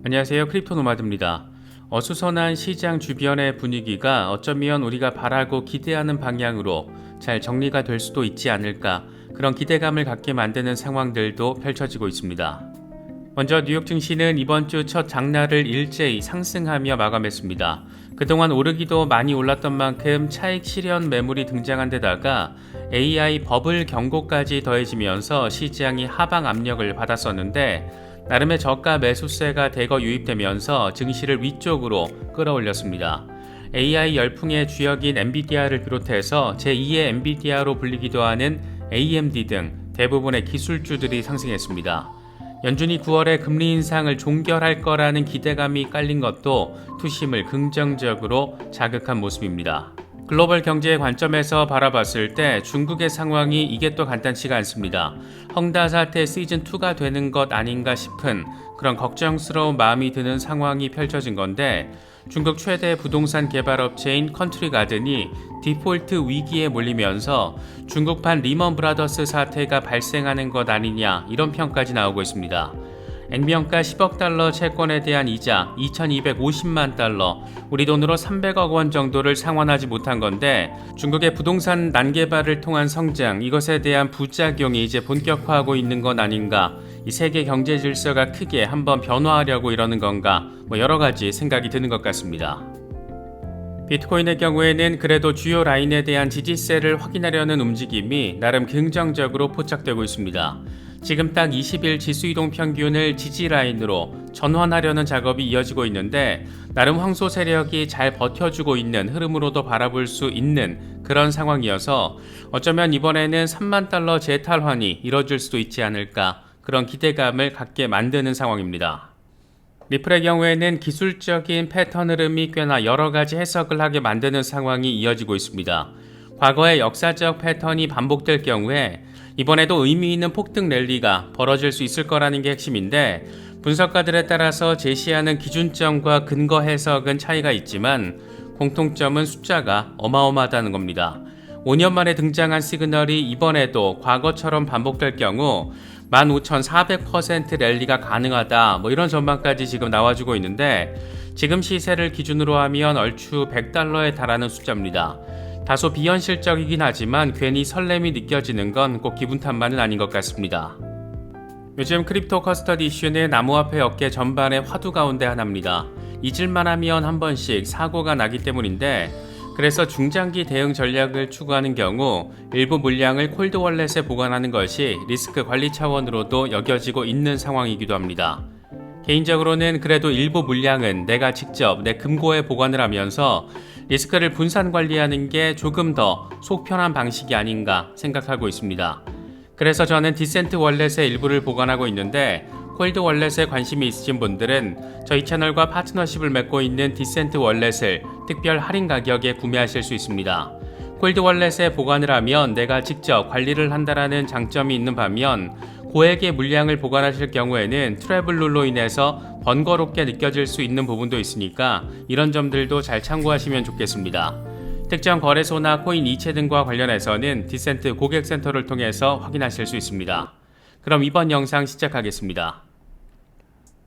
안녕하세요. 크립토노마드입니다. 어수선한 시장 주변의 분위기가 어쩌면 우리가 바라고 기대하는 방향으로 잘 정리가 될 수도 있지 않을까, 그런 기대감을 갖게 만드는 상황들도 펼쳐지고 있습니다. 먼저 뉴욕 증시는 이번 주 첫 장날을 일제히 상승하며 마감했습니다. 그동안 오르기도 많이 올랐던 만큼 차익 실현 매물이 등장한 데다가 AI 버블 경고까지 더해지면서 시장이 하방 압력을 받았었는데, 나름의 저가 매수세가 대거 유입되면서 증시를 위쪽으로 끌어올렸습니다. AI 열풍의 주역인 엔비디아를 비롯해서 제2의 엔비디아로 불리기도 하는 AMD 등 대부분의 기술주들이 상승했습니다. 연준이 9월에 금리 인상을 종결할 거라는 기대감이 깔린 것도 투심을 긍정적으로 자극한 모습입니다. 글로벌 경제의 관점에서 바라봤을 때 중국의 상황이 이게 또 간단치가 않습니다. 헝다 사태 시즌2가 되는 것 아닌가 싶은 그런 걱정스러운 마음이 드는 상황이 펼쳐진 건데, 중국 최대 부동산 개발업체인 컨트리가든이 디폴트 위기에 몰리면서 중국판 리먼 브라더스 사태가 발생하는 것 아니냐, 이런 평까지 나오고 있습니다. 액면가 10억 달러 채권에 대한 이자 2,250만 달러, 우리 돈으로 300억 원 정도를 상환하지 못한 건데, 중국의 부동산 난개발을 통한 성장, 이것에 대한 부작용이 이제 본격화하고 있는 건 아닌가, 이 세계 경제 질서가 크게 한번 변화하려고 이러는 건가, 여러 가지 생각이 드는 것 같습니다. 비트코인의 경우에는 그래도 주요 라인에 대한 지지세를 확인하려는 움직임이 나름 긍정적으로 포착되고 있습니다. 지금 딱 20일 지수이동 평균을 지지 라인으로 전환하려는 작업이 이어지고 있는데, 나름 황소 세력이 잘 버텨주고 있는 흐름으로도 바라볼 수 있는 그런 상황이어서 어쩌면 이번에는 3만 달러 재탈환이 이뤄질 수도 있지 않을까, 그런 기대감을 갖게 만드는 상황입니다. 리플의 경우에는 기술적인 패턴 흐름이 꽤나 여러 가지 해석을 하게 만드는 상황이 이어지고 있습니다. 과거의 역사적 패턴이 반복될 경우에 이번에도 의미 있는 폭등 랠리가 벌어질 수 있을 거라는 게 핵심인데, 분석가들에 따라서 제시하는 기준점과 근거 해석은 차이가 있지만 공통점은 숫자가 어마어마하다는 겁니다. 5년 만에 등장한 시그널이 이번에도 과거처럼 반복될 경우 15,400% 랠리가 가능하다, 이런 전망까지 지금 나와주고 있는데, 지금 시세를 기준으로 하면 얼추 100달러에 달하는 숫자입니다. 다소 비현실적이긴 하지만 괜히 설렘이 느껴지는 건 꼭 기분 탓만은 아닌 것 같습니다. 요즘 크립토 커스터디 이슈는 암호화폐 업계 전반의 화두 가운데 하나입니다. 잊을만 하면 한 번씩 사고가 나기 때문인데, 그래서 중장기 대응 전략을 추구하는 경우 일부 물량을 콜드 월렛에 보관하는 것이 리스크 관리 차원으로도 여겨지고 있는 상황이기도 합니다. 개인적으로는 그래도 일부 물량은 내가 직접 내 금고에 보관을 하면서 리스크를 분산 관리하는 게 조금 더 속 편한 방식이 아닌가 생각하고 있습니다. 그래서 저는 디센트 월렛의 일부를 보관하고 있는데, 콜드 월렛에 관심이 있으신 분들은 저희 채널과 파트너십을 맺고 있는 디센트 월렛을 특별 할인 가격에 구매하실 수 있습니다. 콜드 월렛에 보관을 하면 내가 직접 관리를 한다라는 장점이 있는 반면, 고액의 물량을 보관하실 경우에는 트래블 룰로 인해서 번거롭게 느껴질 수 있는 부분도 있으니까 이런 점들도 잘 참고하시면 좋겠습니다. 특정 거래소나 코인 이체 등과 관련해서는 디센트 고객센터를 통해서 확인하실 수 있습니다. 그럼 이번 영상 시작하겠습니다.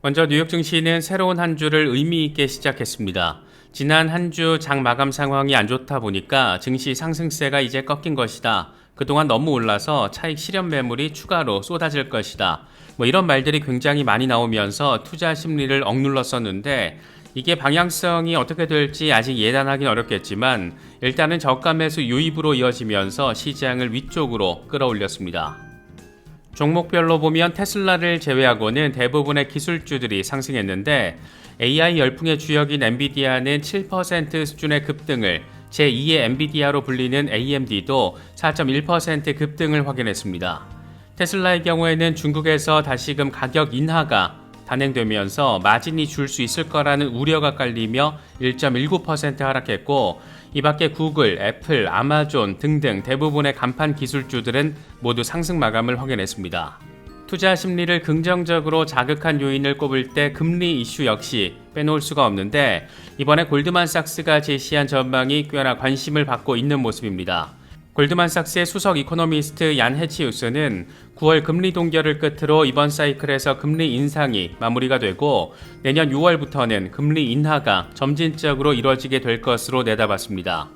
먼저 뉴욕 증시는 새로운 한 주를 의미 있게 시작했습니다. 지난 한 주 장 마감 상황이 안 좋다 보니까 증시 상승세가 이제 꺾인 것이다, 그동안 너무 올라서 차익 실현 매물이 추가로 쏟아질 것이다, 이런 말들이 굉장히 많이 나오면서 투자 심리를 억눌렀었는데, 이게 방향성이 어떻게 될지 아직 예단하긴 어렵겠지만 일단은 저가 매수 유입으로 이어지면서 시장을 위쪽으로 끌어올렸습니다. 종목별로 보면 테슬라를 제외하고는 대부분의 기술주들이 상승했는데, AI 열풍의 주역인 엔비디아는 7% 수준의 급등을, 제2의 엔비디아로 불리는 AMD도 4.1% 급등을 확인했습니다. 테슬라의 경우에는 중국에서 다시금 가격 인하가 단행되면서 마진이 줄 수 있을 거라는 우려가 깔리며 1.19% 하락했고, 이 밖에 구글, 애플, 아마존 등등 대부분의 간판 기술주들은 모두 상승 마감을 확인했습니다. 투자 심리를 긍정적으로 자극한 요인을 꼽을 때 금리 이슈 역시 빼놓을 수가 없는데, 이번에 골드만삭스가 제시한 전망이 꽤나 관심을 받고 있는 모습입니다. 골드만삭스의 수석 이코노미스트 얀 해치우스는 9월 금리 동결을 끝으로 이번 사이클에서 금리 인상이 마무리가 되고 내년 6월부터는 금리 인하가 점진적으로 이뤄지게 될 것으로 내다봤습니다.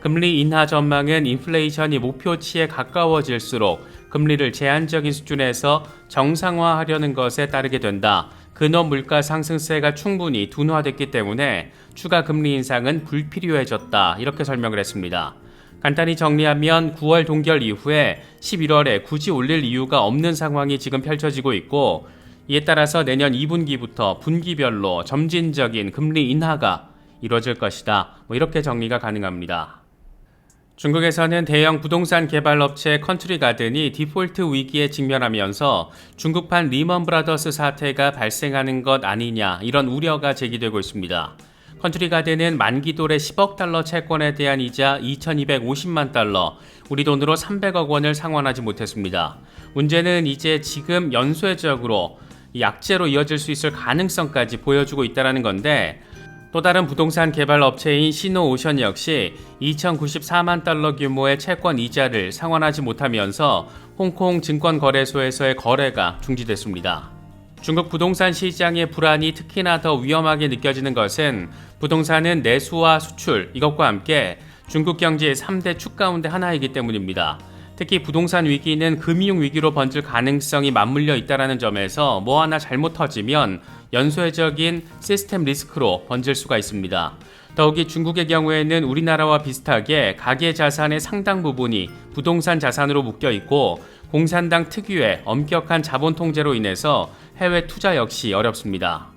금리 인하 전망은 인플레이션이 목표치에 가까워질수록 금리를 제한적인 수준에서 정상화하려는 것에 따르게 된다. 근원 물가 상승세가 충분히 둔화됐기 때문에 추가 금리 인상은 불필요해졌다. 이렇게 설명을 했습니다. 간단히 정리하면 9월 동결 이후에 11월에 굳이 올릴 이유가 없는 상황이 지금 펼쳐지고 있고 이에 따라서 내년 2분기부터 분기별로 점진적인 금리 인하가 이뤄질 것이다. 이렇게 정리가 가능합니다. 중국에서는 대형 부동산 개발업체 컨트리가든이 디폴트 위기에 직면하면서 중국판 리먼 브라더스 사태가 발생하는 것 아니냐 이런 우려가 제기되고 있습니다. 컨트리가든은 만기 돌의 10억 달러 채권에 대한 이자 2,250만 달러, 우리 돈으로 300억 원을 상환하지 못했습니다. 문제는 이제 지금 연쇄적으로 약재로 이어질 수 있을 가능성까지 보여주고 있다는 건데 또 다른 부동산 개발 업체인 시노오션 역시 2,094만 달러 규모의 채권 이자를 상환하지 못하면서 홍콩 증권거래소에서의 거래가 중지됐습니다. 중국 부동산 시장의 불안이 특히나 더 위험하게 느껴지는 것은 부동산은 내수와 수출, 이것과 함께 중국 경제의 3대 축 가운데 하나이기 때문입니다. 특히 부동산 위기는 금융 위기로 번질 가능성이 맞물려 있다는 점에서 뭐 하나 잘못 터지면 연쇄적인 시스템 리스크로 번질 수가 있습니다. 더욱이 중국의 경우에는 우리나라와 비슷하게 가계 자산의 상당 부분이 부동산 자산으로 묶여 있고 공산당 특유의 엄격한 자본 통제로 인해서 해외 투자 역시 어렵습니다.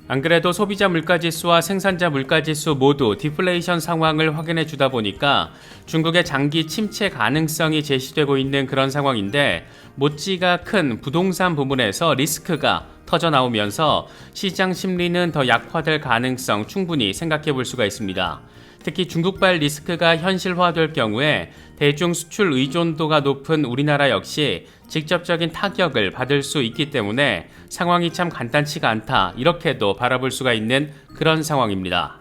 안 그래도 소비자 물가지수와 생산자 물가지수 모두 디플레이션 상황을 확인해 주다 보니까 중국의 장기 침체 가능성이 제시되고 있는 그런 상황인데 못지가 큰 부동산 부문에서 리스크가 터져 나오면서 시장 심리는 더 약화될 가능성 충분히 생각해 볼 수가 있습니다. 특히 중국발 리스크가 현실화될 경우에 대중 수출 의존도가 높은 우리나라 역시 직접적인 타격을 받을 수 있기 때문에 상황이 참 간단치가 않다 이렇게도 바라볼 수가 있는 그런 상황입니다.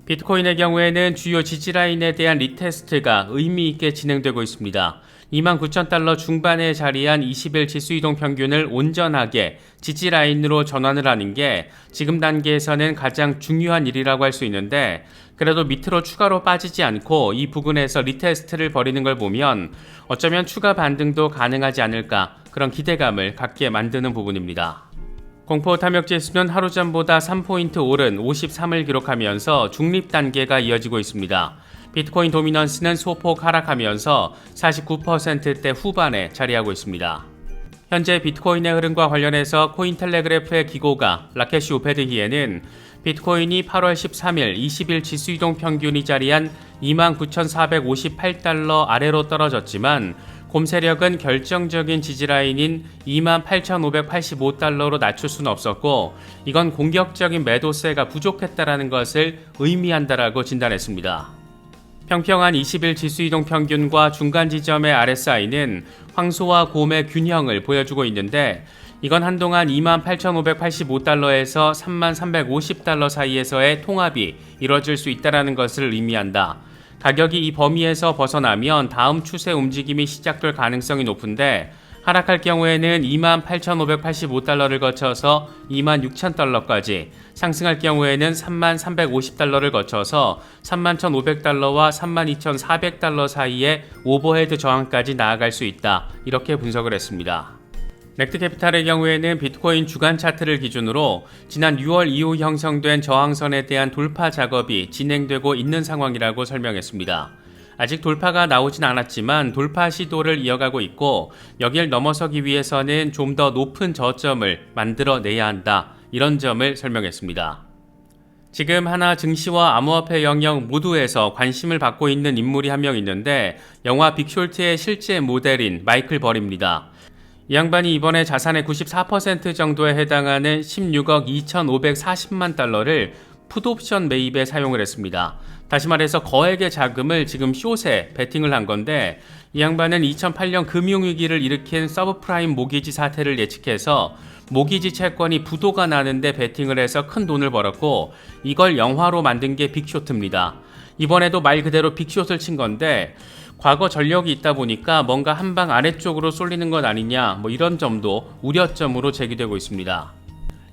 비트코인의 경우에는 주요 지지라인에 대한 리테스트가 의미 있게 진행되고 있습니다. 29,000달러 중반에 자리한 20일 지수이동 평균을 온전하게 지지라인으로 전환을 하는 게 지금 단계에서는 가장 중요한 일이라고 할 수 있는데 그래도 밑으로 추가로 빠지지 않고 이 부근에서 리테스트를 벌이는 걸 보면 어쩌면 추가 반등도 가능하지 않을까 그런 기대감을 갖게 만드는 부분입니다. 공포 탐욕 지수는 하루 전보다 3포인트 오른 53을 기록하면서 중립 단계가 이어지고 있습니다. 비트코인 도미넌스는 소폭 하락하면서 49%대 후반에 자리하고 있습니다. 현재 비트코인의 흐름과 관련해서 코인텔레그래프의 기고가 라케시 우페드히에는 비트코인이 8월 13일 20일 지수이동 평균이 자리한 29,458달러 아래로 떨어졌지만 곰세력은 결정적인 지지라인인 28,585달러로 낮출 수는 없었고 이건 공격적인 매도세가 부족했다라는 것을 의미한다라고 진단했습니다. 평평한 20일 지수이동 평균과 중간 지점의 RSI는 황소와 곰의 균형을 보여주고 있는데 이건 한동안 28,585달러에서 33,350달러 사이에서의 통합이 이뤄질 수 있다는 것을 의미한다. 가격이 이 범위에서 벗어나면 다음 추세 움직임이 시작될 가능성이 높은데 하락할 경우에는 28,585달러를 거쳐서 26,000달러까지, 상승할 경우에는 33,350달러를 거쳐서 31,500달러와 32,400달러 사이의 오버헤드 저항까지 나아갈 수 있다. 이렇게 분석을 했습니다. 넥트캐피탈의 경우에는 비트코인 주간 차트를 기준으로 지난 6월 이후 형성된 저항선에 대한 돌파 작업이 진행되고 있는 상황이라고 설명했습니다. 아직 돌파가 나오진 않았지만 돌파 시도를 이어가고 있고 여길 넘어서기 위해서는 좀 더 높은 저점을 만들어내야 한다. 이런 점을 설명했습니다. 지금 하나 증시와 암호화폐 영역 모두에서 관심을 받고 있는 인물이 한 명 있는데 영화 빅쇼트의 실제 모델인 마이클 벌입니다. 이 양반이 이번에 자산의 94% 정도에 해당하는 16억 2,540만 달러를 풋옵션 매입에 사용을 했습니다. 다시 말해서 거액의 자금을 지금 숏에 베팅을 한 건데 이 양반은 2008년 금융위기를 일으킨 서브프라임 모기지 사태를 예측해서 모기지 채권이 부도가 나는데 베팅을 해서 큰 돈을 벌었고 이걸 영화로 만든 게 빅쇼트입니다. 이번에도 말 그대로 빅숏을 친 건데 과거 전력이 있다 보니까 뭔가 한 방 아래쪽으로 쏠리는 것 아니냐, 이런 점도 우려점으로 제기되고 있습니다.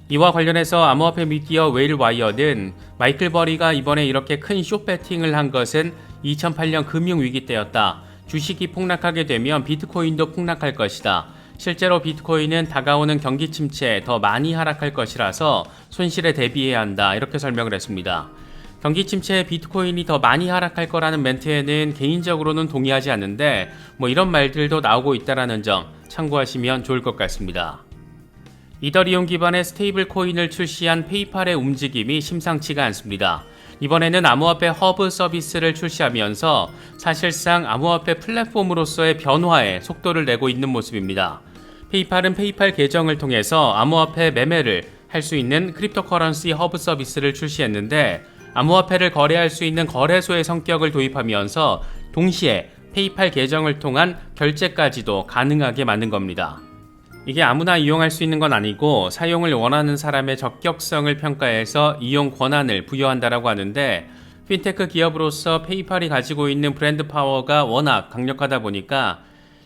이와 관련해서 암호화폐 미디어 웨일와이어는 마이클 버리가 이번에 이렇게 큰 숏배팅을 한 것은 2008년 금융위기 때였다. 주식이 폭락하게 되면 비트코인도 폭락할 것이다. 실제로 비트코인은 다가오는 경기 침체에 더 많이 하락할 것이라서 손실에 대비해야 한다. 이렇게 설명을 했습니다. 경기 침체에 비트코인이 더 많이 하락할 거라는 멘트에는 개인적으로는 동의하지 않는데 이런 말들도 나오고 있다는 점 참고하시면 좋을 것 같습니다. 이더리움 기반의 스테이블 코인을 출시한 페이팔의 움직임이 심상치가 않습니다. 이번에는 암호화폐 허브 서비스를 출시하면서 사실상 암호화폐 플랫폼으로서의 변화에 속도를 내고 있는 모습입니다. 페이팔은 페이팔 계정을 통해서 암호화폐 매매를 할 수 있는 크립토커런시 허브 서비스를 출시했는데 암호화폐를 거래할 수 있는 거래소의 성격을 도입하면서 동시에 페이팔 계정을 통한 결제까지도 가능하게 만든 겁니다. 이게 아무나 이용할 수 있는 건 아니고 사용을 원하는 사람의 적격성을 평가해서 이용 권한을 부여한다라고 하는데 핀테크 기업으로서 페이팔이 가지고 있는 브랜드 파워가 워낙 강력하다 보니까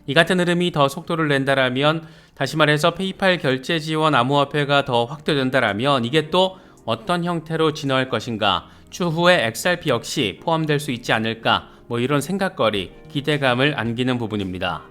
이 같은 흐름이 더 속도를 낸다라면, 다시 말해서 페이팔 결제 지원 암호화폐가 더 확대된다라면 이게 또 어떤 형태로 진화할 것인가, 추후에 XRP 역시 포함될 수 있지 않을까, 이런 생각거리, 기대감을 안기는 부분입니다.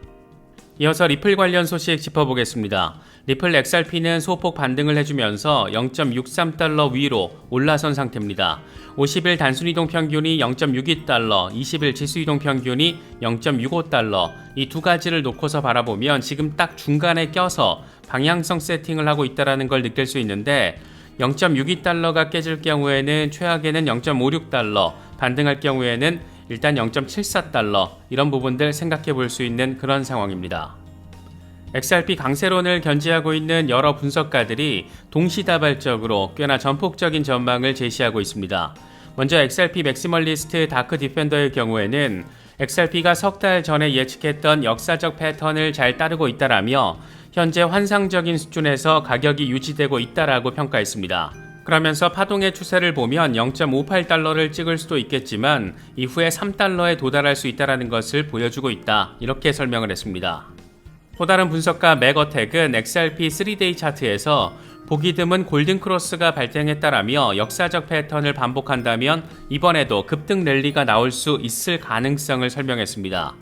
이어서 리플 관련 소식 짚어보겠습니다. 리플 XRP는 소폭 반등을 해주면서 0.63달러 위로 올라선 상태입니다. 50일 단순이동 평균이 0.62달러, 20일 지수이동 평균이 0.65달러, 이 두 가지를 놓고서 바라보면 지금 딱 중간에 껴서 방향성 세팅을 하고 있다는 걸 느낄 수 있는데 0.62달러가 깨질 경우에는 최악에는 0.56달러, 반등할 경우에는 일단 0.74달러, 이런 부분들 생각해 볼 수 있는 그런 상황입니다. XRP 강세론을 견지하고 있는 여러 분석가들이 동시다발적으로 꽤나 전폭적인 전망을 제시하고 있습니다. 먼저 XRP 맥시멀리스트 다크 디펜더의 경우에는 XRP가 석 달 전에 예측했던 역사적 패턴을 잘 따르고 있다라며 현재 환상적인 수준에서 가격이 유지되고 있다라고 평가했습니다. 그러면서 파동의 추세를 보면 0.58달러를 찍을 수도 있겠지만 이후에 3달러에 도달할 수 있다는 것을 보여주고 있다, 이렇게 설명을 했습니다. 또 다른 분석가 맥어택은 XRP 3데이 차트에서 보기 드문 골든크로스가 발생했다라며 역사적 패턴을 반복한다면 이번에도 급등 랠리가 나올 수 있을 가능성을 설명했습니다.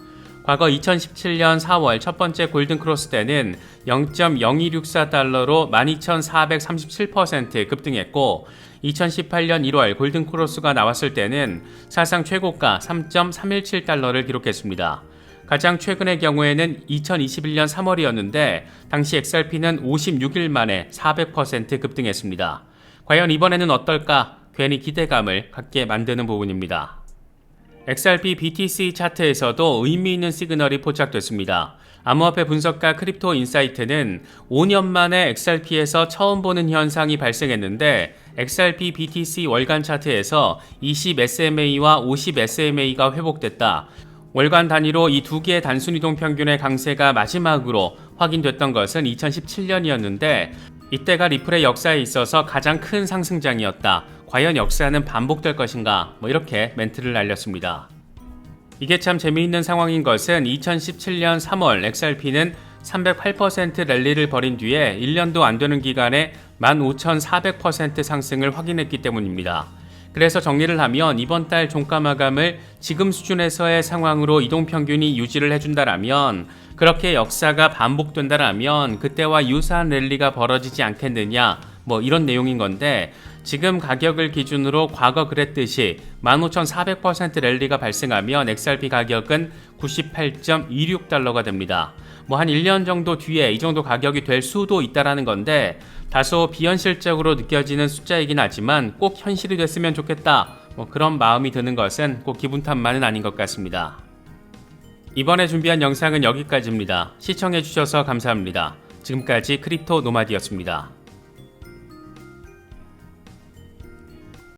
과거 2017년 4월 첫 번째 골든크로스 때는 0.0264달러로 12,437% 급등했고 2018년 1월 골든크로스가 나왔을 때는 사상 최고가 3.317달러를 기록했습니다. 가장 최근의 경우에는 2021년 3월이었는데 당시 XRP는 56일 만에 400% 급등했습니다. 과연 이번에는 어떨까? 괜히 기대감을 갖게 만드는 부분입니다. XRP BTC 차트에서도 의미 있는 시그널이 포착됐습니다. 암호화폐 분석가 크립토 인사이트는 5년 만에 XRP에서 처음 보는 현상이 발생했는데 XRP BTC 월간 차트에서 20 SMA와 50 SMA가 회복됐다. 월간 단위로 이 두 개의 단순이동 평균의 강세가 마지막으로 확인됐던 것은 2017년이었는데 이때가 리플의 역사에 있어서 가장 큰 상승장이었다. 과연 역사는 반복될 것인가? 이렇게 멘트를 날렸습니다. 이게 참 재미있는 상황인 것은 2017년 3월 XRP는 308% 랠리를 벌인 뒤에 1년도 안 되는 기간에 15,400% 상승을 확인했기 때문입니다. 그래서 정리를 하면 이번 달 종가 마감을 지금 수준에서의 상황으로 이동평균이 유지를 해준다라면, 그렇게 역사가 반복된다라면 그때와 유사한 랠리가 벌어지지 않겠느냐, 이런 내용인 건데, 지금 가격을 기준으로 과거 그랬듯이 15,400% 랠리가 발생하면 XRP 가격은 98.26달러가 됩니다. 한 1년 정도 뒤에 이 정도 가격이 될 수도 있다라는 건데 다소 비현실적으로 느껴지는 숫자이긴 하지만 꼭 현실이 됐으면 좋겠다, 그런 마음이 드는 것은 꼭 기분 탓만은 아닌 것 같습니다. 이번에 준비한 영상은 여기까지입니다. 시청해주셔서 감사합니다. 지금까지 크립토 노마디였습니다.